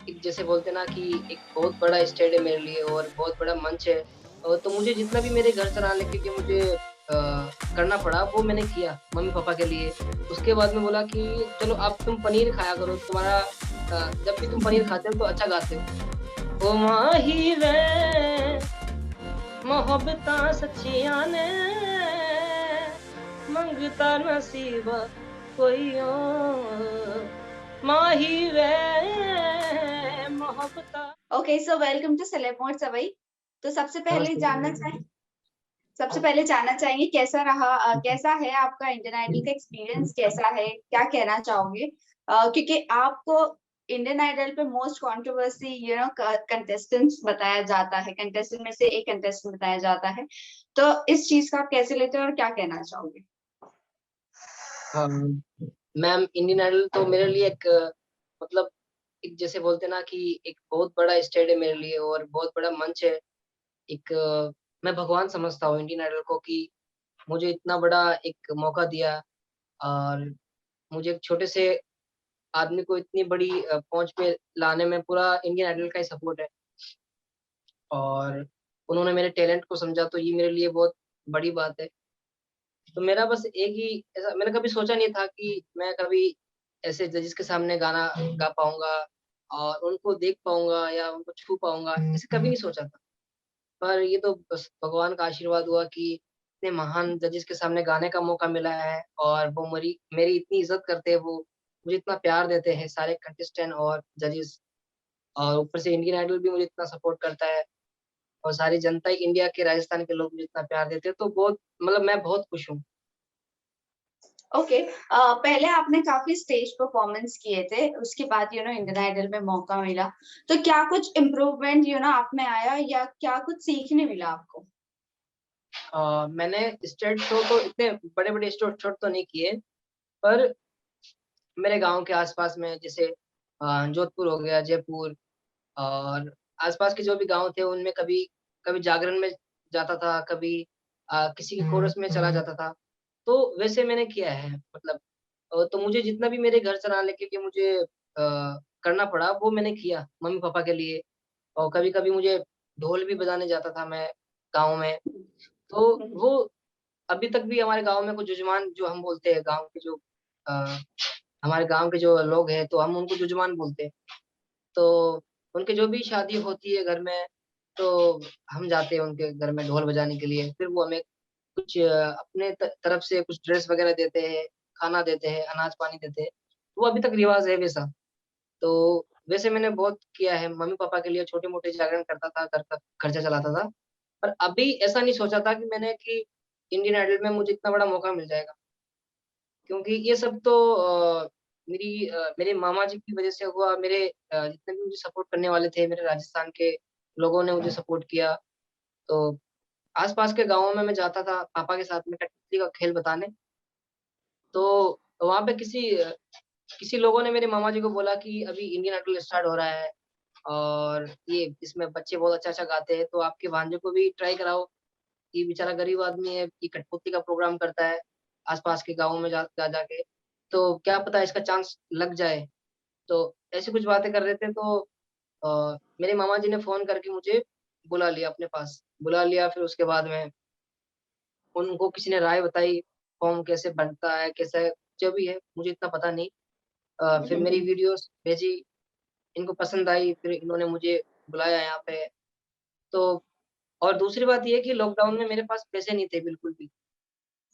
एक जैसे बोलते हैं ना कि एक बहुत बड़ा स्टेज है मेरे लिए और बहुत बड़ा मंच है। तो मुझे जितना भी मेरे घर चलाने के लिए मुझे करना पड़ा वो मैंने किया मम्मी-पापा के लिए। उसके बाद में बोला कि चलो अब तुम पनीर खाया करो, तुम्हारा जब भी तुम पनीर खाते हो तो अच्छा गाते हो। ओ माही वे मोहब्बतां सच्चियां ने मंगता नसीब कोई और माही वे मोहब्बतां। Okay, so welcome to celeb mode सवई। तो नमस्ते। सबसे पहले जानना चाहेंगे कैसा रहा कैसा है आपका इंडियन आइडल का एक्सपीरियंस कैसा है? क्या कहना चाहोगे? क्योंकि आपको इंडियन आइडल पे मोस्ट कंट्रोवर्सी कंटेस्टेंट्स बताया जाता है, कंटेस्टेंट में से एक कंटेस्टेंट बताया जाता है। तो इस चीज़ का आप कैसे लेते हो और क्या कहना चाहोगे? हाँ, मैम इंडियन आइडल तो मेरे लिए एक मतलब एक जैसे बोलते हैं ना कि एक बहुत बड़ा स्टेज है मेरे लिए और बहुत बड़ा मंच है। एक मैं भगवान समझता हूँ इंडियन आइडल को कि मुझे इतना बड़ा एक मौका दिया और मुझे एक छोटे से आदमी को इतनी बड़ी पहुँच पे लाने में पूरा इंडियन आइडल का ही सपोर्ट है। और उन्होंने मेरे टैलेंट को समझा तो ये मेरे लिए बहुत बड़ी बात है। तो मेरा बस एक ही ऐसा मैंने कभी सोचा नहीं था कि मैं कभी ऐसे जजेस के सामने गाना गा पाऊँगा और उनको देख पाऊँगा या उनको छू पाऊँगा, ऐसे कभी नहीं सोचा था। पर ये तो बस भगवान का आशीर्वाद हुआ कि इतने महान जजेस के सामने गाने का मौका मिला है और वो मेरी मेरी इतनी इज़्ज़त करते हैं, वो मुझे इतना प्यार देते हैं सारे कंटेस्टेंट और जजेस और ऊपर से इंडियन आइडल भी मुझे इतना सपोर्ट करता है और सारी जनता ही इंडिया के राजस्थान के लोग मुझे इतना प्यार देते हैं, तो बहुत मतलब मैं बहुत खुश हूँ। ओके, पहले आपने काफ़ी स्टेज परफॉर्मेंस किए थे, उसके बाद इंडियन आइडल में मौका मिला। तो क्या कुछ इम्प्रूवमेंट आप में आया या क्या कुछ सीखने मिला आपको? मैंने स्टेज शो तो इतने बड़े-बड़े स्टेज शो तो नहीं किए, पर मेरे गाँव के आस-पास में जैसे जोधपुर हो गया, जयपुर और आस-पास के जो भी गाँव थे उनमें कभी कभी जागरण में जाता था, कभी किसी के कोरस में चला जाता था। तो वैसे मैंने किया है मतलब तो मुझे जितना भी मेरे घर चलाने के लिए मुझे करना पड़ा वो मैंने किया मम्मी-पापा के लिए और कभी-कभी मुझे ढोल भी बजाने जाता था मैं गाँव में। तो हुँ, हुँ। वो अभी तक भी हमारे गाँव में कुछ जजमान जो हम बोलते हैं गाँव के जो अ, हमारे गाँव के जो लोग हैं तो हम उनको जजमान बोलते हैं। तो उनके जो भी शादी होती है घर में, तो हम जाते हैं उनके घर में ढोल बजाने के लिए। फिर वो हमें कुछ अपने तरफ से कुछ ड्रेस वगैरह देते हैं, खाना देते हैं, अनाज-पानी देते हैं। वो अभी तक रिवाज़ है वैसा। तो वैसे मैंने बहुत किया है, मम्मी-पापा के लिए छोटे-मोटे जागरण करता था, घर का खर्चा चलाता था। पर अभी ऐसा नहीं सोचा था कि मैंने कि इंडियन आइडल में मुझे इतना बड़ा मौका मिल जाएगा। क्योंकि ये सब तो मेरे मामा जी की वज़ह से हुआ, मेरे जितने भी मुझे सपोर्ट करने वाले थे, मेरे राजस्थान के लोगों ने मुझे सपोर्ट किया। तो आस-पास के गाँवों में मैं जाता था पापा के साथ में कठपुतली का खेल बताने, तो वहाँ पे किसी लोगों ने मेरे मामा जी को बोला कि अभी इंडियन आइडल स्टार्ट हो रहा है और ये इसमें बच्चे बहुत अच्छा-अच्छा गाते हैं, तो आपके भांजे को भी ट्राई कराओ। ये बेचारा गरीब आदमी है, ये कठपुतली का प्रोग्राम करता है, आस-पास के गाँवों में जा के, तो क्या पता इसका चांस लग जाए। तो ऐसी कुछ बातें कर रहे थे तो मेरे मामा जी ने फ़ोन करके मुझे बुला लिया अपने पास। बुला लिया फिर उसके बाद में उनको किसी ने राय बताई, फॉर्म कैसे बनता है, कैसा है, जो भी है मुझे इतना पता नहीं। हुँ, फिर हुँ, मेरी हुँ। वीडियोज़ भेजी, इनको पसंद आई, फिर इन्होंने मुझे बुलाया यहाँ पे। तो और दूसरी बात ये है कि लॉकडाउन में मेरे पास पैसे नहीं थे बिल्कुल भी।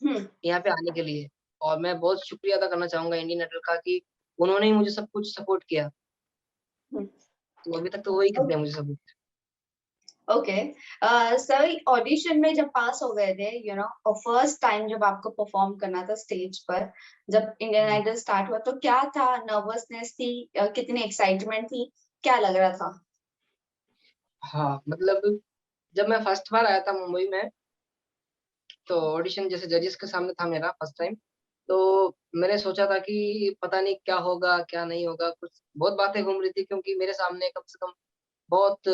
हुँ, यहाँ पे आने के लिए और मैं बहुत शुक्रिया अदा करना चाहूँगा इंडियन आइडल का कि उन्होंने ही मुझे सब कुछ सपोर्ट किया। हुँ। तो अभी तक तो वही ओ करते हैं मुझे सपोर्ट। ओके। सर ऑडिशन में जब पास हो गए थे और फर्स्ट टाइम जब आपको परफॉर्म करना था स्टेज पर, जब इंडियन जी। आइडल स्टार्ट हुआ तो क्या था? नर्वसनेस थी? कितनी एक्साइटमेंट थी? क्या लग रहा था? हाँ, मतलब जब मैं फर्स्ट बार आया था मुंबई में, तो ऑडिशन जैसे जजेस के सामने था मेरा फर्स्ट टाइम, तो मैंने सोचा था कि पता नहीं क्या होगा, क्या नहीं होगा, कुछ बहुत बातें घूम रही थी क्योंकि मेरे सामने कम से कम बहुत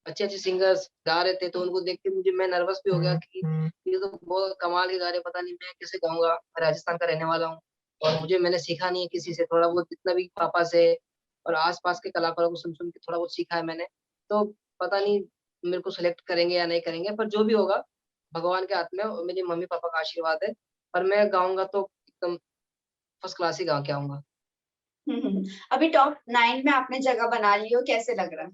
अच्छे-अच्छे सिंगर्स गा रहे थे, तो उनको देख के मैं नर्वस भी हो गया कि ये तो बहुत कमाल के गा रहे हैं, पता नहीं मैं कैसे गाऊँगा? मैं राजस्थान का रहने वाला हूँ और मैंने सीखा नहीं है किसी से, थोड़ा बहुत जितना भी पापा से और आस-पास के कलाकारों को सुन-सुन के थोड़ा बहुत सीखा है मैंने। तो पता नहीं मेरे को सेलेक्ट करेंगे या नहीं करेंगे, पर जो भी होगा भगवान के हाथ में और मेरे मम्मी-पापा का आशीर्वाद है। पर मैं गाऊँगा तो एकदम फर्स्ट क्लास ही गा के आऊँगा। अभी टॉप 9 में आपने जगह बना ली हो, कैसे लग रहा है?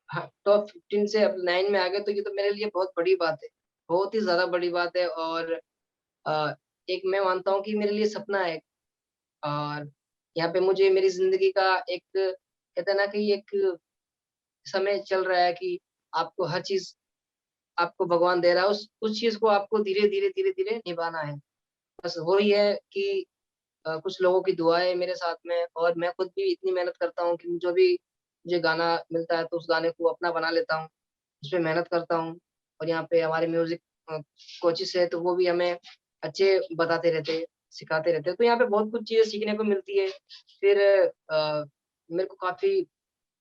हाँ, टॉप 15 से अब 9 में आ गए तो ये तो मेरे लिए बहुत बड़ी बात है। बहुत ही ज़्यादा बड़ी बात है और अ, एक मैं मानता हूँ कि मेरे लिए सपना है और यहाँ पे मुझे मेरी ज़िंदगी का एक कहते हैं ना कि एक समय चल रहा है कि आपको हर चीज़ आपको भगवान दे रहा है, उस चीज़ को आपको धीरे-धीरे, धीरे-धीरे निभाना है। बस वही है कि कुछ लोगों की दुआएँ मेरे साथ में और मैं खुद भी इतनी मेहनत करता हूँ कि जो भी मुझे गाना मिलता है तो उस गाने को अपना बना लेता हूँ। उसमें मेहनत करता हूँ और यहाँ पे हमारे म्यूज़िक कोचेस है तो वो भी हमें अच्छे बताते रहते हैं, सिखाते रहते हैं। तो यहाँ पे बहुत कुछ चीज़ें सीखने को मिलती है। फिर मेरे को काफ़ी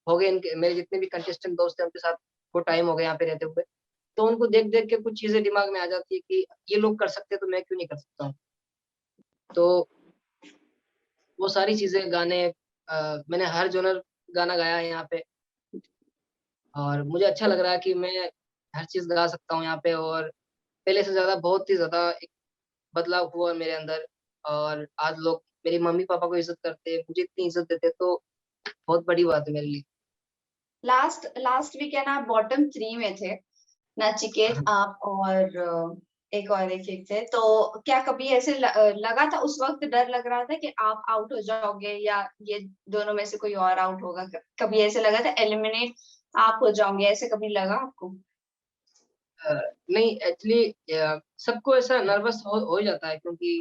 हो गए इनके मेरे जितने भी कंटेस्टेंट दोस्त हैं उनके साथ बहुत टाइम हो गया यहाँ पे रहते हुए। तो उनको देख-देख के कुछ चीज़ें दिमाग में आ जाती है कि ये लोग कर सकते हैं तो मैं क्यों नहीं कर सकता हूँ। तो वो सारी चीज़ें गाने मैंने हर जॉनर गाना गाया है यहाँ पे और मुझे अच्छा लग रहा है कि मैं हर चीज़ गा सकता हूँ यहाँ पे और पहले से ज़्यादा बहुत ही ज़्यादा एक बदलाव हुआ है मेरे अंदर और आज लोग मेरी मम्मी-पापा को इज़्ज़त करते हैं, मुझे इतनी इज़्ज़त देते हैं तो बहुत बड़ी बात है मेरे लिए। लास्ट लास्ट वीकेंड आप बॉटम 3 में थे। नचिकेत, हाँ। आप और एक थे। तो क्या कभी ऐसे लगा था, उस वक़्त डर लग रहा था कि आप आउट हो जाओगे या ये दोनों में से कोई और आउट होगा? कभी ऐसे लगा था एलिमिनेट आप हो जाओगे, ऐसे कभी लगा आपको? अ, नहीं एक्चुअली सबको ऐसा नर्वस हो ही जाता है क्योंकि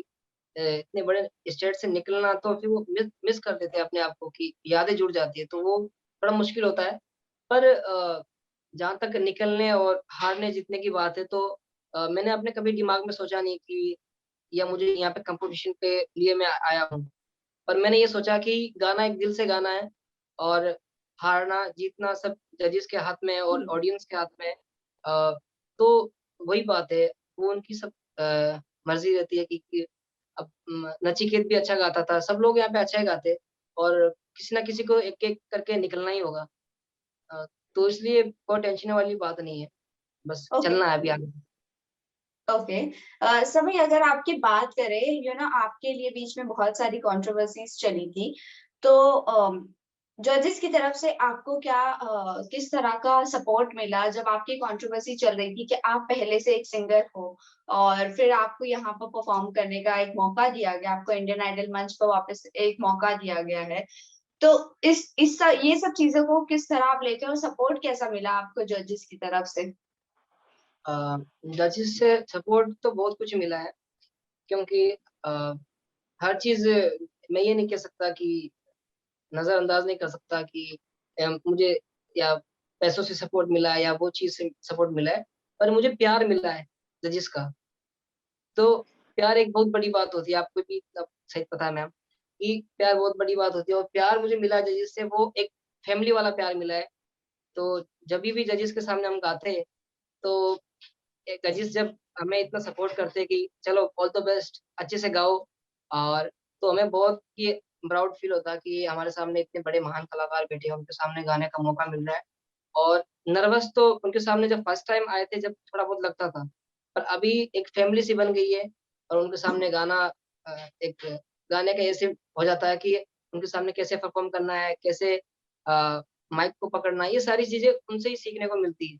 इतने बड़े स्टेट से निकलना तो फिर वो मिस कर देते हैं अपने आप को कि यादें जुड़ जाती है, तो वो बड़ा मुश्किल होता है। पर जहाँ तक निकलने और हारने-जीतने की बात है तो मैंने अपने कभी दिमाग में सोचा नहीं कि या मुझे यहाँ पे कॉम्पिटिशन के लिए मैं आया हूँ। पर मैंने ये सोचा कि गाना एक दिल से गाना है और हारना-जीतना सब जजेस के हाथ में है और हुँ। ऑडियंस के हाथ में है। तो वही बात है, वो उनकी सब मर्ज़ी रहती है कि अब नचिकेत भी अच्छा गाता था, सब लोग यहाँ पे अच्छा ही गाते हैं और किसी न किसी को एक-एक करके निकलना ही होगा। अ, तो इसलिए कोई टेंशन वाली बात नहीं है, बस ओके। चलना है अभी आगे। ओके। सभी अगर आपकी बात करें, आपके लिए बीच में बहुत सारी कंट्रोवर्सीज़ चली थी। तो जजेस की तरफ से आपको क्या किस तरह का सपोर्ट मिला जब आपकी कंट्रोवर्सी चल रही थी कि आप पहले से एक सिंगर हो और फिर आपको यहाँ पर परफॉर्म करने का एक मौका दिया गया, आपको इंडियन आइडल मंच पर वापस एक मौका दिया गया है। तो ये सब चीज़ों को किस तरह आप लेते हो और सपोर्ट कैसा मिला आपको जजेस की तरफ से? अ, जजेस से सपोर्ट तो बहुत कुछ मिला है क्योंकि अ, हर चीज़ मैं ये नहीं कह सकता कि नज़रअंदाज नहीं कर सकता कि मुझे या पैसों से सपोर्ट मिला है या वो चीज़ से सपोर्ट मिला है, पर मुझे प्यार मिला है जजेस का। तो प्यार एक बहुत बड़ी बात होती है, आपको भी अब शायद पता है मैम, कि प्यार बहुत बड़ी बात होती है और प्यार मुझे मिला जजेस से वो एक फैमिली वाला प्यार मिला है। तो जभी भी जजेस के सामने हम गाते हैं, तो जजेस जब हमें इतना सपोर्ट करते हैं कि चलो ऑल द बेस्ट अच्छे से गाओ और तो हमें बहुत ये प्राउड फील होता है कि हमारे सामने इतने बड़े महान कलाकार बैठे हैं, उनके सामने गाने का मौका मिल रहा है और नर्वस तो उनके सामने जब फर्स्ट टाइम आए थे, जब थोड़ा बहुत लगता था, पर अभी एक फैमिली सी बन गई है और उनके सामने गाना एक गाने का ऐसे हो जाता है कि उनके सामने कैसे परफ़ॉर्म करना है, कैसे माइक को पकड़ना है, ये सारी चीज़ें उनसे ही सीखने को मिलती है।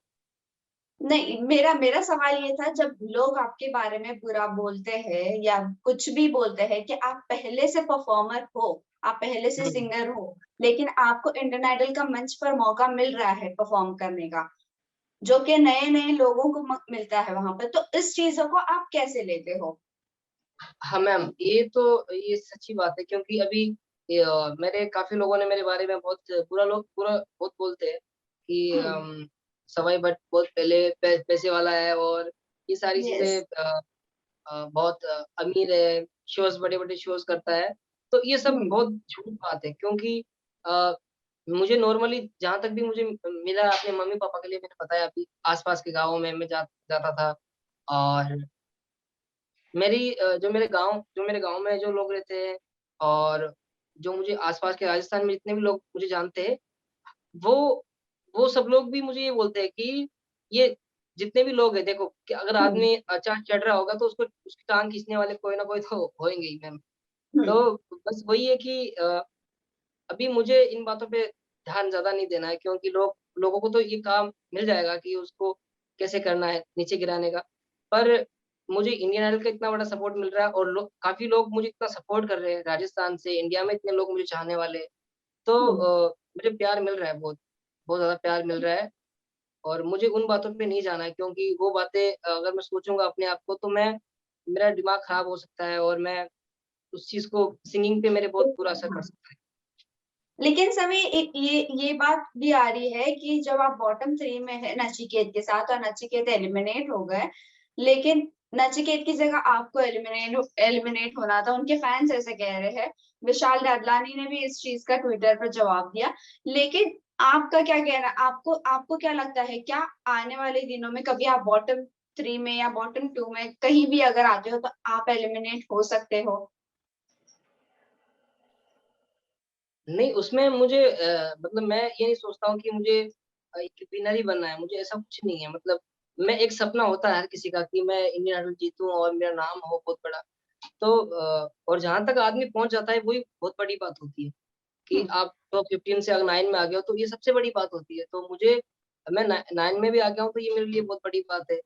नहीं, मेरा मेरा सवाल ये था, जब लोग आपके बारे में बुरा बोलते हैं या कुछ भी बोलते हैं कि आप पहले से परफॉर्मर हो, आप पहले से हुँ। सिंगर हो, लेकिन आपको इंडियन आइडल का मंच पर मौका मिल रहा है परफॉर्म करने का, जो कि नए-नए लोगों को मिलता है वहाँ पर, तो इस चीज़ों को आप कैसे लेते हो? हाँ, मैम, ये सच्ची बात है क्योंकि अभी मेरे काफ़ी लोगों ने मेरे बारे में बुरा बहुत बोलते हैं कि हुँ, सवाई भट्ट बहुत पहले पैसे वाला है और ये सारी यस। चीज़ें बहुत अमीर है, शोज़ बड़े-बड़े शोज़ करता है। तो ये सब हुँ, बहुत झूठ बात है क्योंकि अ, मुझे नॉर्मली जहाँ तक भी मुझे मिला अपने मम्मी-पापा के लिए मैंने बताया अभी आस-पास के गाँवों में मैं जाता था और जो मेरे गाँव में जो लोग रहते हैं और जो मुझे आस-पास के राजस्थान में जितने भी लोग मुझे जानते हैं, वो वो सब लोग भी मुझे ये बोलते हैं कि ये जितने भी लोग हैं देखो कि अगर हुँ, आदमी चढ़ रहा होगा तो उसको उसकी टाँग खींचने वाले कोई ना कोई तो होएँगे ही मैम। हुँ, तो बस वही है कि अभी मुझे इन बातों पे ध्यान ज़्यादा नहीं देना है क्योंकि लोगों को तो ये काम मिल जाएगा कि उसको कैसे करना है नीचे गिराने का। पर मुझे इंडियन आइडल का इतना बड़ा सपोर्ट मिल रहा है और काफ़ी लोग मुझे इतना सपोर्ट कर रहे हैं राजस्थान से, इंडिया में इतने लोग मुझे चाहने वाले हैं। तो हुँ। मुझे प्यार मिल रहा है बहुत, बहुत ज़्यादा प्यार मिल रहा है और मुझे उन बातों पे नहीं जाना है क्योंकि वो बातें अगर मैं सोचूँगा अपने आप को तो मेरा दिमाग खराब हो सकता है और मैं उस चीज़ को सिंगिंग पे मेरे बहुत बुरा असर पड़ हाँ। सकता है। लेकिन सभी ये बात भी आ रही है कि जब आप बॉटम 3 में है नचिकेत के साथ और नचिकेत एलिमिनेट हो गए, लेकिन नचिकेत की जगह आपको एलिमिनेट होना था, उनके फैन्स ऐसे कह रहे हैं। विशाल डडलानी ने भी इस चीज़ का ट्विटर पर जवाब दिया। लेकिन आपका क्या कहना आपको आपको क्या लगता है, क्या आने वाले दिनों में कभी आप बॉटम 3 में या बॉटम 2 में कहीं भी अगर आते हो, तो आप एलिमिनेट हो सकते हो? नहीं, उसमें मुझे मतलब मैं ये नहीं सोचता हूँ कि मुझे एक विनर ही बनना है, मुझे ऐसा कुछ नहीं है। मतलब मैं एक सपना होता है हर किसी का कि मैं इंडियन आइडल जीतूँ और मेरा नाम हो बहुत बड़ा। तो और जहाँ तक आदमी पहुँच जाता है, वही बहुत बड़ी बात होती है कि हुँ, आप टॉप 15 से अगर 9 में आ गए हो, तो ये सबसे बड़ी बात होती है। तो मुझे मैं 9 में भी आ गया हूँ, तो ये मेरे लिए बहुत बड़ी बात है।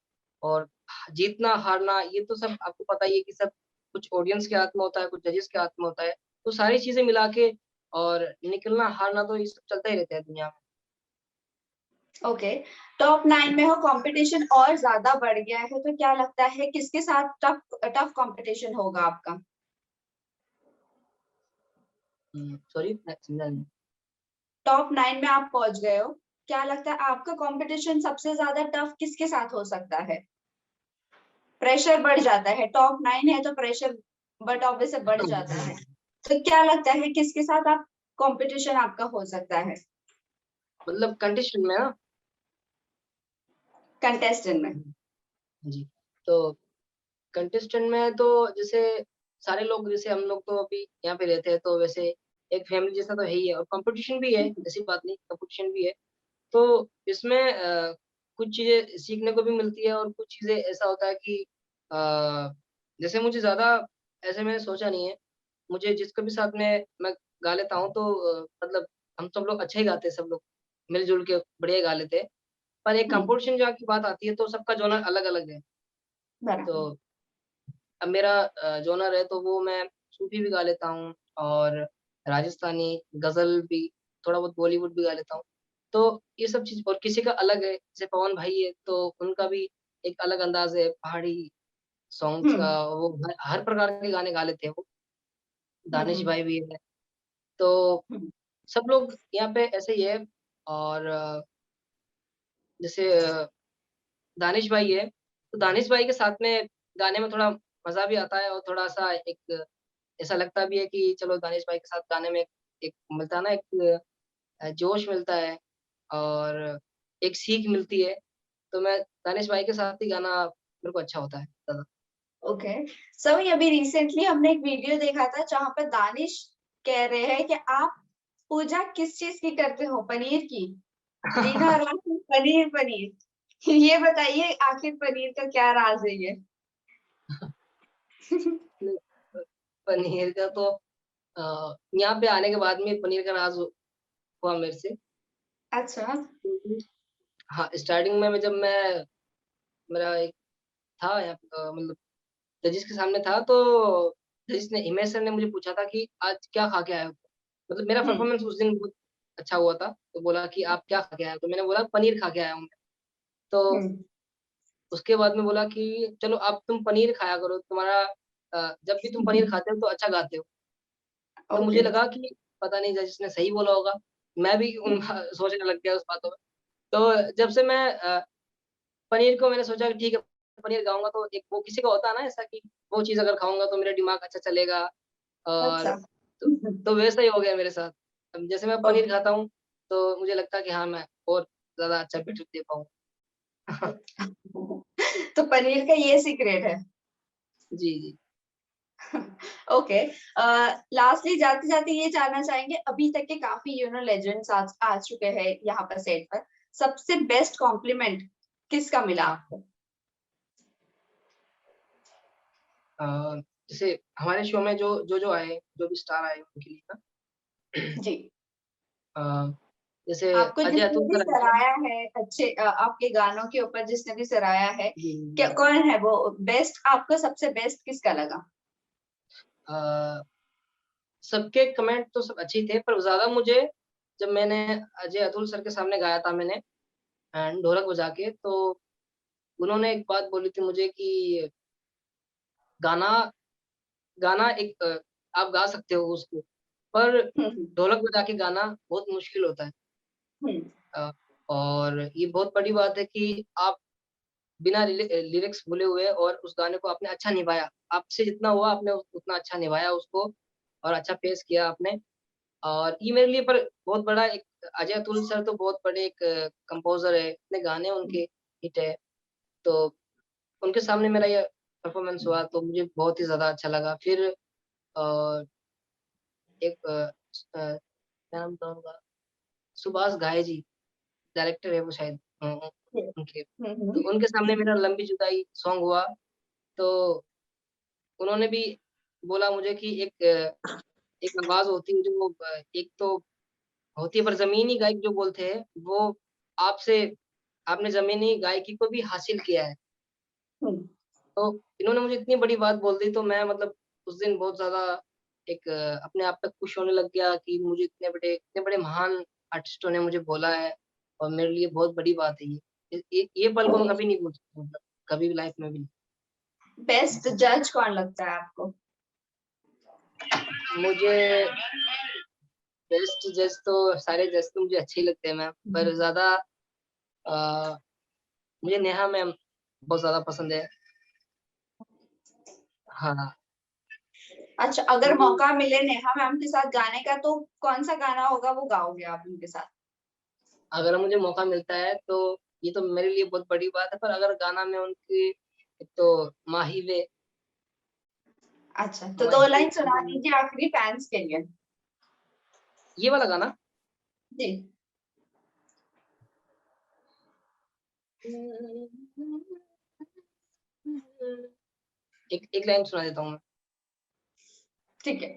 और जीतना, हारना ये तो सब आपको पता ही है कि सब कुछ ऑडियंस के हाथ में होता है, कुछ जजेस के हाथ में होता है। तो सारी चीज़ें मिला के और निकलना, हारना तो ये सब चलता ही रहता है दुनिया में। ओके। टॉप 9 में हो कंपटीशन और ज़्यादा बढ़ गया है, तो क्या लगता है किसके साथ टफ टफ कंपटीशन होगा आपका? सॉरी मैं समझा नहीं। टॉप 9 में आप पहुँच गए हो, क्या लगता है आपका कंपटीशन सबसे ज़्यादा टफ किसके साथ हो सकता है? प्रेशर बढ़ जाता है, टॉप 9 है तो प्रेशर बट ऑब्वियस बढ़ जाता है। तो क्या लगता है किसके साथ आप कंपटीशन आपका हो सकता है मतलब कंटेस्टेंट में ना कंटेस्टेंट में? जी, तो कंटेस्टेंट में तो जैसे सारे लोग जैसे हम लोग तो अभी यहाँ पे रहते हैं, तो वैसे एक फैमिली जैसा तो है ही है और कंपटीशन भी है, ऐसी बात नहीं, कंपटीशन भी है। तो इसमें कुछ चीज़ें सीखने को भी मिलती है और कुछ चीज़ें ऐसा होता है कि जैसे मुझे ज़्यादा ऐसे मैंने सोचा नहीं है। मुझे जिसके भी साथ में मैं गा लेता हूँ तो मतलब हम सब लोग अच्छा ही गाते हैं सब लोग, मिल-जुल के बढ़िया गा लेते हैं। पर एक हुँ, कंपटीशन जहाँ की बात आती है तो सबका जॉनर अलग-अलग है। तो बराबर। अब मेरा जॉनर है तो वो मैं सूफ़ी भी गा लेता हूँ और राजस्थानी, गज़ल भी, थोड़ा बहुत बॉलीवुड भी गा लेता हूँ। तो ये सब चीज़ और किसी का अलग है, जैसे पवन भाई है तो उनका भी एक अलग अंदाज़ है, पहाड़ी सॉन्ग्स हुँ, का वो हर प्रकार के गाने गा लेते हैं वो। हुँ, दानिश हुँ, भाई भी है, तो हुँ, सब लोग यहाँ पे ऐसे ही है और जैसे दानिश भाई है, तो दानिश भाई के साथ में गाने में थोड़ा मज़ा भी आता है और थोड़ा-सा एक ऐसा लगता भी है कि चलो दानिश भाई के साथ गाने में एक मिलता है ना एक जोश मिलता है और एक सीख मिलती है, तो मैं दानिश भाई के साथ ही गाना मेरे को अच्छा होता है ज़्यादा। ओके। सो अभी रिसेंटली हमने एक वीडियो देखा था जहाँ पे दानिश कह रहे हैं कि आप पूजा किस चीज़ की करते हो? पनीर की? दिन और रात में पनीर, पनीर। ये बताइए आखिर पनीर का क्या राज़ है ये? नहीं, पनीर का तो यहाँ पे आने के बाद में पनीर का राज़ हुआ मेरे से अच्छा। क्योंकि हाँ, स्टार्टिंग में जब मैं मेरा एक था यहाँ मतलब जजिस के सामने था तो जजिस ने हिमेश सर ने मुझे पूछा था कि आज क्या खा के आए हो? मतलब मेरा हुँ, परफ़ॉर्मेंस उस दिन बहुत अच्छा हुआ था, तो बोला कि आप क्या खा के आए हो? तो मैंने बोला पनीर खा के आया हूँ मैं। हुँ, तो उसके बाद में बोला कि चलो अब तुम पनीर खाया करो, तुम्हारा जब भी तुम पनीर खाते हो तो अच्छा गाते हो। तो मुझे ओके। लगा कि पता नहीं जजिस ने सही बोला होगा, मैं भी हुँ, सोचने लग गया उस बातों में। तो जब से मैं पनीर को मैंने सोचा कि ठीक है, पनीर खाऊँगा तो एक वो किसी का होता है ना ऐसा कि वो चीज़ अगर खाऊँगा तो मेरा दिमाग अच्छा चलेगा और अच्छा। तो तो वैसा ही हो गया मेरे साथ। अब जैसे मैं पनीर ओके। खाता हूँ, तो मुझे लगता है कि हाँ, मैं और ज़्यादा अच्छा बेटर दे पाऊँगा। तो पनीर का ये सीक्रेट है। जी, जी। ओके, लास्टली जाते जाते ये जानना चाहेंगे, अभी तक के काफी लेजेंड्स आ चुके हैं यहाँ पर सेट पर, सबसे बेस्ट कॉम्प्लीमेंट किसका मिला आपको? जैसे हमारे शो में जो आए, जो भी स्टार आए उनके लिए ना जी, अ, जैसे आपको अजय जिसने अतुल भी सर आए थे। सराहाया है, अच्छे आपके गानों के ऊपर जिसने भी सराहाया है, जी, क्या जी। कौन है वो बेस्ट? आपको सबसे बेस्ट किसका लगा? अ, सबके कमेंट तो सब अच्छे ही थे, पर ज़्यादा मुझे जब मैंने अजय अतुल सर के सामने गाया था मैंने ढोलक बजा के, तो उन्होंने एक बात बोली थी मुझे कि गाना गाना एक आप गा सकते हो उसको, पर हम्म, ढोलक बजा के गाना बहुत मुश्किल होता है। हम्म, अ, और ये बहुत बड़ी बात है कि आप बिना लिरिक्स बोले हुए और उस गाने को आपने अच्छा निभाया। आपसे जितना हुआ आपने उतना अच्छा निभाया उसको और अच्छा पेश किया आपने। और ये मेरे लिए पर बहुत बड़ा एक अजय अतुल सर तो बहुत बड़े एक कंपोज़र है, इतने गाने उनके हिट है, तो उनके सामने मेरा ये परफ़ॉर्मेंस हुआ तो मुझे बहुत ही ज़्यादा अच्छा लगा। फिर अ, एक क्या नाम था उनका? सुभाष घाई जी, डायरेक्टर है वो शायद उनके। तो हम्म, उनके सामने मेरा लंबी जुदाई सॉन्ग हुआ, तो उन्होंने भी बोला मुझे कि एक आवाज़ होती है जो एक तो होती है पर ज़मीनी गायक जो बोलते हैं, वो आपसे आपने ज़मीनी गायकी को भी हासिल किया है। हम्म, तो इन्होंने मुझे इतनी बड़ी बात बोल दी तो मैं मतलब उस दिन बहुत ज़्यादा एक अपने आप पे खुश होने लग गया कि मुझे इतने बड़े महान आर्टिस्टों ने मुझे बोला है और मेरे लिए बहुत बड़ी बात है ये। ये पल को मैं कभी नहीं भूल सकता मतलब, कभी भी लाइफ़ में भी नहीं। बेस्ट जज कौन लगता है आपको? मुझे बेस्ट जज तो सारे जज तो मुझे अच्छे ही लगते हैं मैम, पर ज़्यादा अ, मुझे नेहा मैम बहुत ज़्यादा पसंद है। हाँ, अच्छा, अगर वो मौका मिले नेहा मैम के साथ गाने का, तो कौन सा गाना होगा वो गाओगे आप उनके साथ? अगर मुझे मौका मिलता है तो ये तो मेरे लिए बहुत बड़ी बात है, पर अगर गाना मैं उनकी एक तो माही वे अच्छा, तो दो माही वे लाइन सुना दीजिए आखिरी फैंस के लिए। ये वाला गाना जी, एक एक लाइन सुना देता हूँ ठीक है।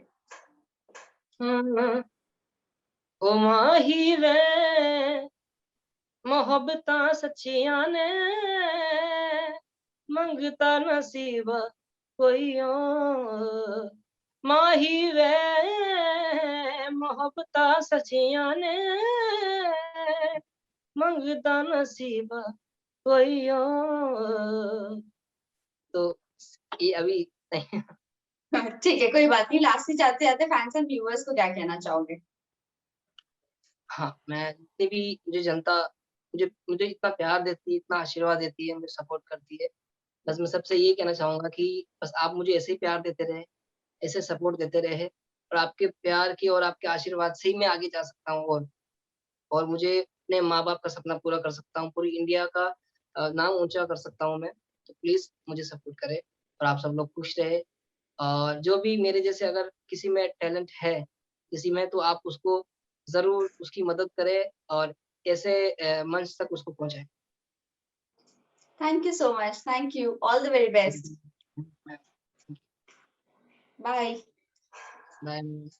मैं। ओ माही वे मोहब्बतां सच्चियां ने मंगता नसीबा कोई और माही वे मोहब्बतां सच्चियां ने मंगता नसीबा कोई और तो ये अभी ठीक है, कोई बात नहीं, लास्ट में जाते जाते फैंस एंड व्यूअर्स को क्या कहना चाहोगे? हाँ, मैं जितनी भी मुझे जनता मुझे मुझे इतना प्यार देती है, इतना आशीर्वाद देती है, मुझे सपोर्ट करती है। बस मैं सबसे ये कहना चाहूँगा कि बस आप मुझे ऐसे ही प्यार देते रहें, ऐसे सपोर्ट देते रहें और आपके प्यार की और आपके आशीर्वाद से ही मैं आगे जा सकता हूँ और मुझे अपने माँ-बाप का सपना पूरा कर सकता हूँ, पूरी इंडिया का नाम ऊँचा कर सकता हूँ मैं। तो प्लीज़ मुझे सपोर्ट करें और आप सब लोग खुश रहें और जो भी मेरे जैसे अगर किसी में टैलेंट है, किसी में तो आप उसको ज़रूर उसकी मदद करें और ऐसे मंच तक उसको पहुँचाएँ। Thank you so much, thank you, all the very best, thank you. Bye. Bye.